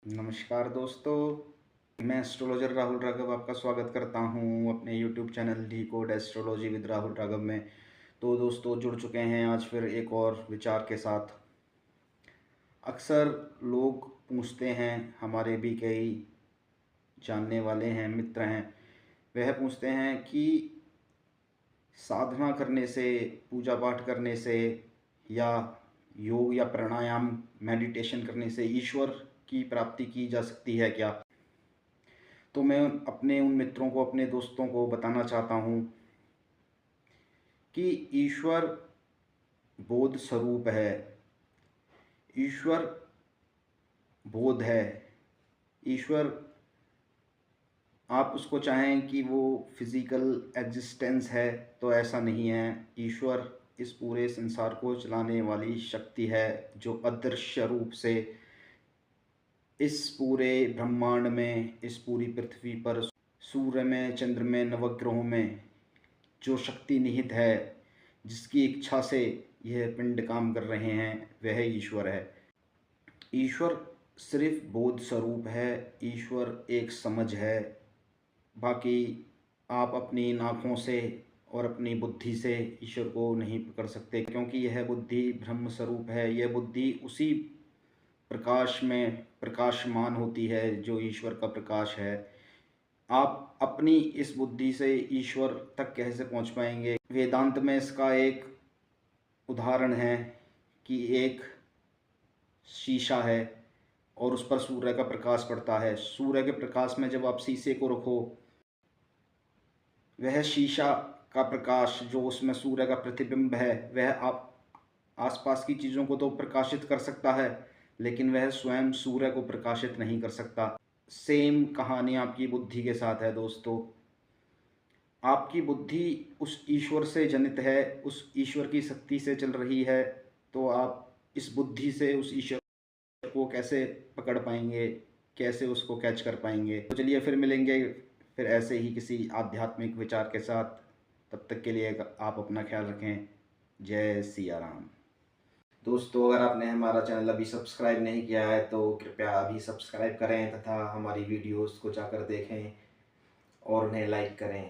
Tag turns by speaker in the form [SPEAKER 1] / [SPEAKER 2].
[SPEAKER 1] नमस्कार दोस्तों, मैं एस्ट्रोलॉजर राहुल राघव आपका स्वागत करता हूं अपने YouTube channel D code astrology with Rahul Raghav में। तो दोस्तों जुड़ चुके हैं आज फिर एक और विचार के साथ। अक्सर लोग पूछते हैं, हमारे भी कई जानने वाले हैं, मित्र हैं, वह पूछते हैं कि साधना करने से, पूजा पाठ करने से या योग या प्राणायाम मेडिटेशन करने से ईश्वर की प्राप्ति की जा सकती है क्या। तो मैं अपने उन मित्रों को, अपने दोस्तों को बताना चाहता हूँ कि ईश्वर बोध स्वरूप है, ईश्वर बोध है। ईश्वर, आप उसको चाहें कि वो फिज़िकल एग्जिस्टेंस है तो ऐसा नहीं है। ईश्वर इस पूरे संसार को चलाने वाली शक्ति है जो अदृश्य रूप से इस पूरे ब्रह्मांड में, इस पूरी पृथ्वी पर, सूर्य में, चंद्र में, नवग्रहों में जो शक्ति निहित है, जिसकी इच्छा से यह पिंड काम कर रहे हैं, वह ईश्वर है। ईश्वर सिर्फ बोध स्वरूप है, ईश्वर एक समझ है। बाकी आप अपनी नाकों से और अपनी बुद्धि से ईश्वर को नहीं पकड़ सकते, क्योंकि यह बुद्धि ब्रह्म स्वरूप है। यह बुद्धि उसी प्रकाश में प्रकाशमान होती है जो ईश्वर का प्रकाश है। आप अपनी इस बुद्धि से ईश्वर तक कैसे पहुंच पाएंगे? वेदांत में इसका एक उदाहरण है कि एक शीशा है और उस पर सूर्य का प्रकाश पड़ता है। सूर्य के प्रकाश में जब आप शीशे को रखो, वह शीशा का प्रकाश जो उसमें सूर्य का प्रतिबिंब है, वह आप आसपास की चीज़ों को तो प्रकाशित कर सकता है, लेकिन वह स्वयं सूर्य को प्रकाशित नहीं कर सकता। सेम कहानी आपकी बुद्धि के साथ है दोस्तों। आपकी बुद्धि उस ईश्वर से जनित है, उस ईश्वर की शक्ति से चल रही है, तो आप इस बुद्धि से उस ईश्वर को कैसे पकड़ पाएंगे, कैसे उसको कैच कर पाएंगे? तो चलिए फिर मिलेंगे फिर ऐसे ही किसी आध्यात्मिक विचार के साथ। तब तक के लिए आप अपना ख्याल रखें। जय सिया राम। दोस्तों, अगर आपने हमारा चैनल अभी सब्सक्राइब नहीं किया है तो कृपया अभी सब्सक्राइब करें तथा हमारी वीडियोस को जाकर देखें और उन्हें लाइक करें।